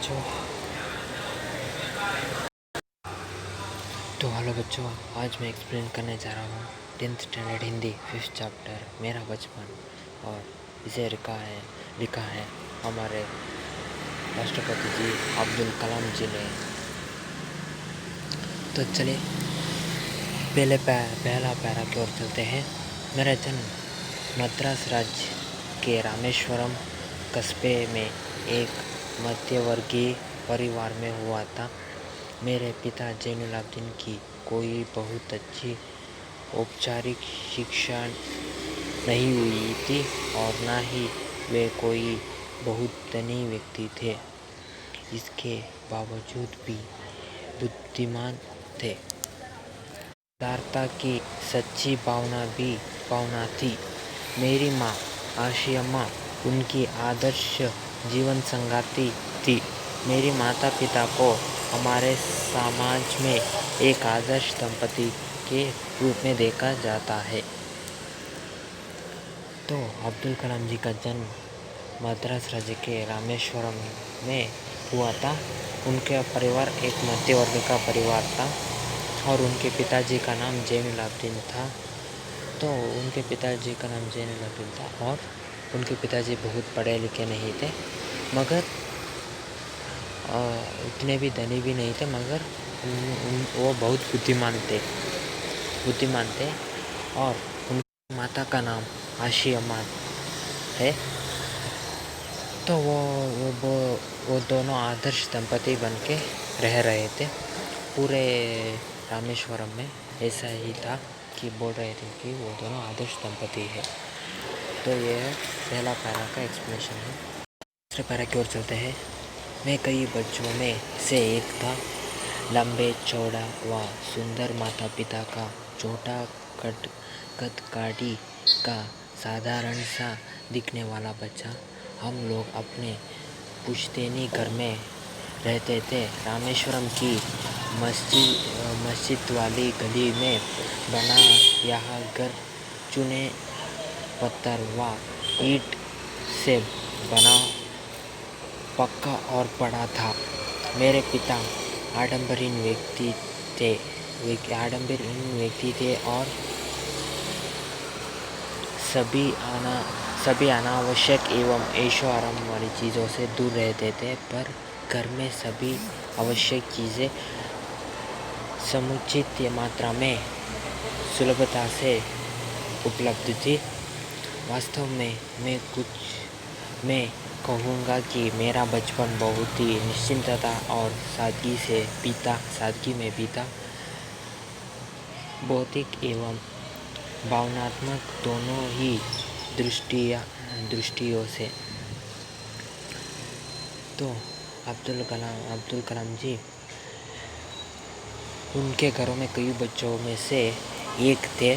बच्चों। तो हेलो बच्चों, आज मैं एक्सप्लेन करने जा रहा हूँ 10th standard Hindi 5th chapter मेरा बचपन। और इसे लिखा है हमारे राष्ट्रपति जी अब्दुल कलाम जी ने। तो चलिए पहला पैरा की ओर चलते हैं। मेरा जन्म मद्रास राज्य के रामेश्वरम कस्बे में एक मध्यवर्गीय परिवार में हुआ था। मेरे पिता जैनुलाब्दीन की कोई बहुत अच्छी औपचारिक शिक्षा नहीं हुई थी और ना ही वे कोई बहुत धनी व्यक्ति थे। इसके बावजूद भी बुद्धिमान थे। उदारता की सच्ची भावना थी। मेरी माँ आशियाम्मा उनकी आदर्श जीवन संगाती थी। मेरे माता पिता को हमारे समाज में एक आदर्श दंपति के रूप में देखा जाता है। तो अब्दुल कलाम जी का जन्म मद्रास राज्य के रामेश्वरम में हुआ था। उनका परिवार एक मध्य वर्ग का परिवार था और उनके पिताजी का नाम जैनुलाब्दीन था। तो उनके पिताजी का नाम जैनुलाब्दीन था और उनके पिताजी बहुत पढ़े लिखे नहीं थे, मगर उतने भी धनी भी नहीं थे, मगर वो बहुत बुद्धिमान थे। और उनकी माता का नाम आशियाम्मा है। तो वो दोनों आदर्श दंपति बन के रह रहे थे। पूरे रामेश्वरम में ऐसा ही था कि बोल रहे थे कि वो दोनों आदर्श दंपति है। तो ये पहला पैरा का एक्सप्लेनेशन है। दूसरे पैरा की ओर चलते हैं। मैं कई बच्चों में से एक था। लंबे चौड़ा व सुंदर माता पिता का छोटा कद काठी का साधारण सा दिखने वाला बच्चा। हम लोग अपने पुश्तैनी घर में रहते थे। रामेश्वरम की मस्जिद वाली गली में बना यह घर चूने पत्थर व ईंट से बना पक्का और बड़ा था। मेरे पिता आडंबरीन व्यक्ति थे और सभी अनावश्यक एवं ऐशो आराम वाली चीज़ों से दूर रहते थे, पर घर में सभी आवश्यक चीज़ें समुचित मात्रा में सुलभता से उपलब्ध थी। वास्तव में मैं कहूँगा कि मेरा बचपन बहुत ही निश्चिंतता और सादगी में बीता। भौतिक एवं भावनात्मक दोनों ही दृष्टियों से। तो अब्दुल कलाम जी उनके घरों में कई बच्चों में से एक थे।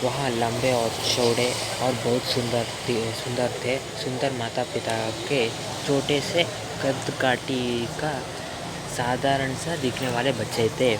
वह लंबे और चौड़े और बहुत सुंदर थे। सुंदर माता पिता के छोटे से कद काठी का साधारण सा दिखने वाले बच्चे थे।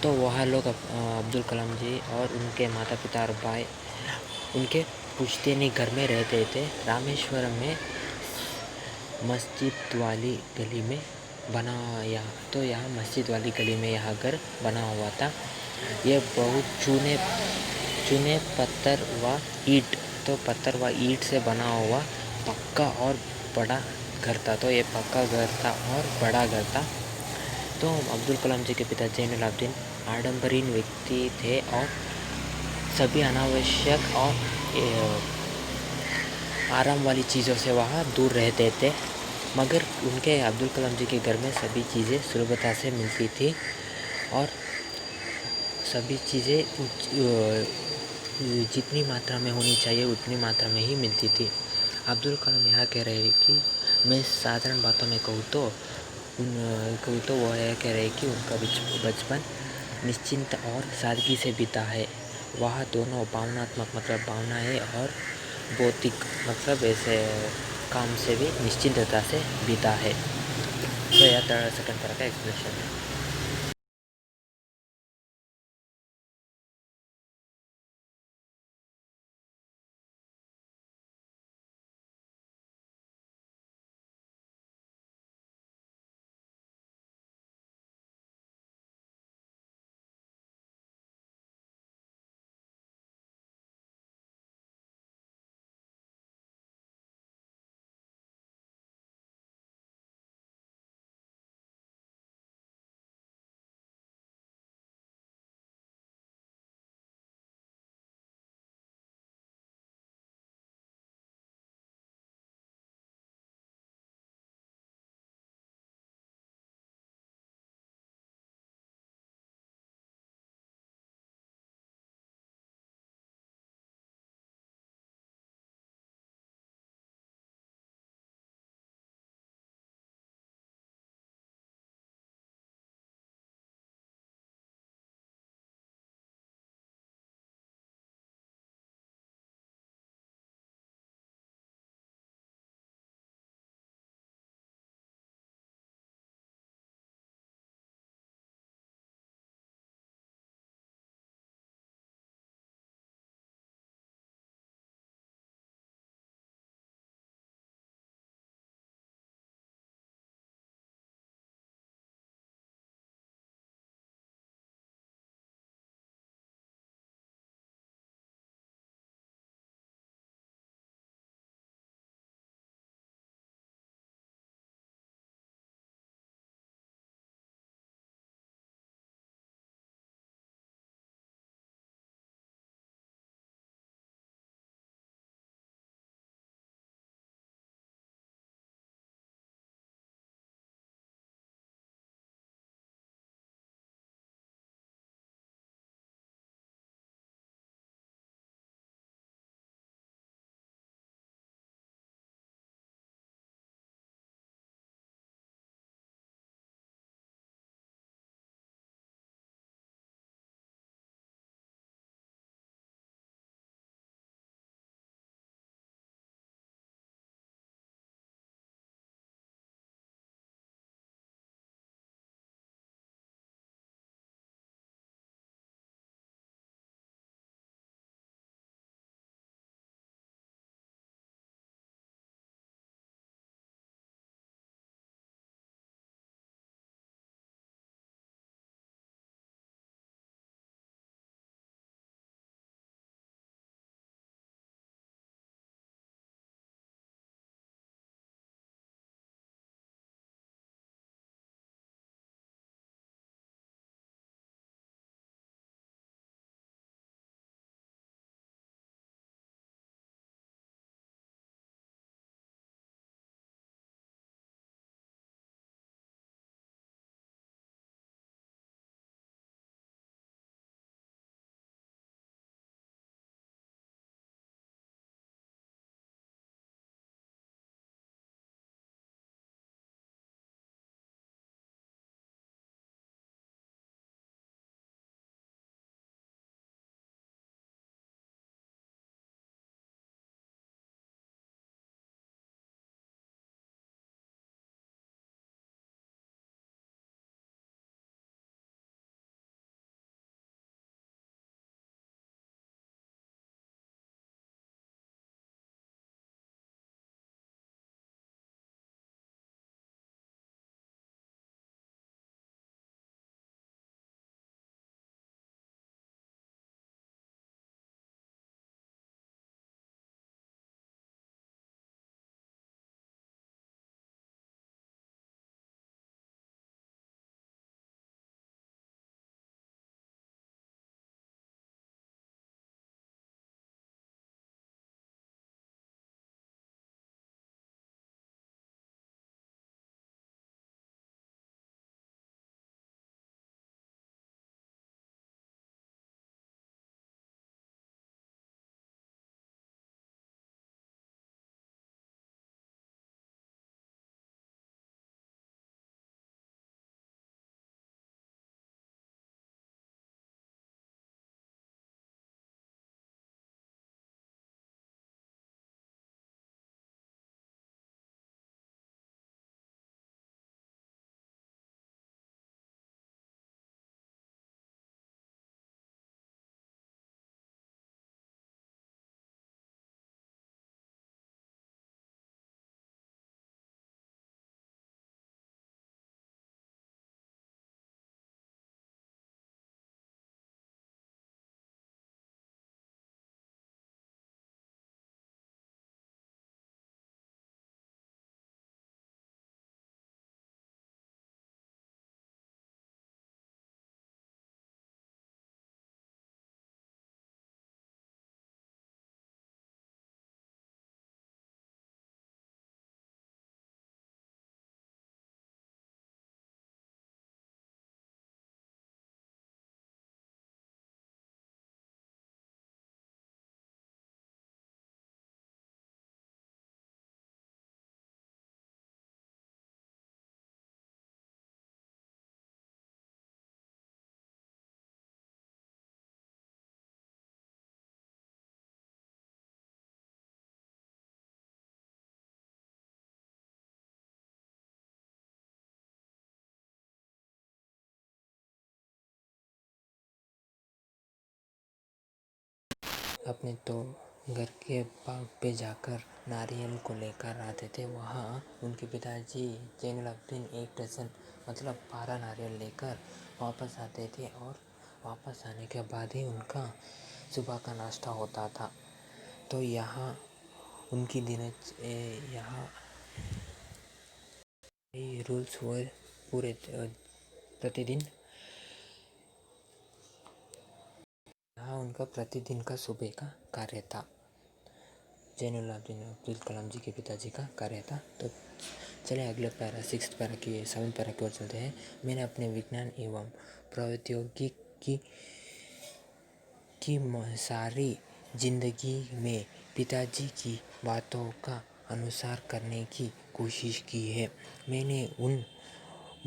तो वह लोग अब्दुल कलाम जी और उनके माता पिता और भाई उनके पुश्तैनी घर में रहते थे। रामेश्वरम में मस्जिद वाली गली में मस्जिद वाली गली में यह घर बना हुआ था। यह बहुत चूने पत्थर व ईंट से बना हुआ पक्का और बड़ा घर था। तो ये पक्का घर था और बड़ा घर था। तो अब्दुल कलाम जी के पिता जैनुलाब्दीन आडंबरीन व्यक्ति थे और सभी अनावश्यक और आराम वाली चीज़ों से वह दूर रहते थे, मगर उनके अब्दुल कलाम जी के घर में सभी चीज़ें सुलभता से मिलती थी और सभी चीज़ें जितनी मात्रा में होनी चाहिए उतनी मात्रा में ही मिलती थी। अब्दुल कलाम यह कह रहे हैं कि मैं साधारण बातों में कहूँ तो वो यह कह रहे हैं कि उनका बचपन निश्चिंत और सादगी से बीता है। वह दोनों भावनात्मक मतलब भावनाएं और भौतिक मतलब ऐसे काम से भी निश्चिंतता से बीता है। तो यह सेकंड तरह का एक्सप्लेनेशन है। अपने तो घर के बाग पे जाकर नारियल को लेकर आते थे। वहाँ उनके पिताजी जैनुलाब्दीन एक डज़न मतलब 12 नारियल लेकर वापस आते थे और वापस आने के बाद ही उनका सुबह का नाश्ता होता था। तो यहाँ उनकी यहाँ रूल्स हुए पूरे प्रतिदिन। यहाँ उनका प्रतिदिन का सुबह का कार्य था। जैनुलाब्दीन अब्दुल कलाम जी के पिताजी का कार्य था। तो चलिए अगले पैरा 6th पैरा की 7th पैरा की ओर चलते हैं। मैंने अपने विज्ञान एवं प्रौद्योगिकी की सारी जिंदगी में पिताजी की बातों का अनुसार करने की कोशिश की है। मैंने उन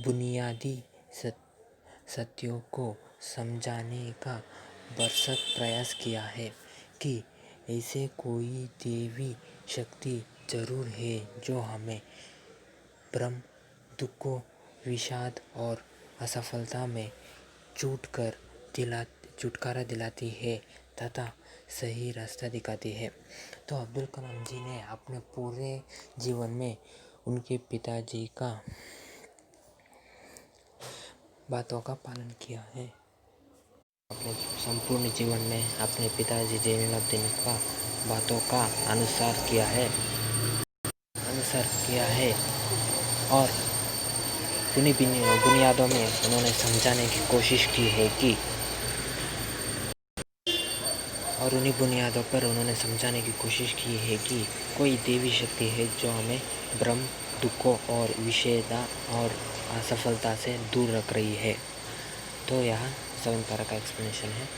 बुनियादी सत्यों को समझाने का भरसक प्रयास किया है कि ऐसे कोई दैवी शक्ति जरूर है जो हमें भ्रम, दुखों, विषाद और असफलता में छुटकारा दिलाती है तथा सही रास्ता दिखाती है। तो अब्दुल कलाम जी ने अपने पूरे जीवन में उनके पिताजी का बातों का पालन किया है। अपने संपूर्ण जीवन में अपने पिताजी जैनुलाब्दीन का बातों का अनुसार किया है और उन्हीं बुनियादों में उन्होंने समझाने की कोशिश की है कि उन्हीं बुनियादों पर उन्होंने समझाने की कोशिश की है कि कोई देवी शक्ति है जो हमें भ्रम, दुखों और विषेदा और असफलता से दूर रख रही है। तो यहाँ 7th पैरा का एक्सप्लेनेशन है।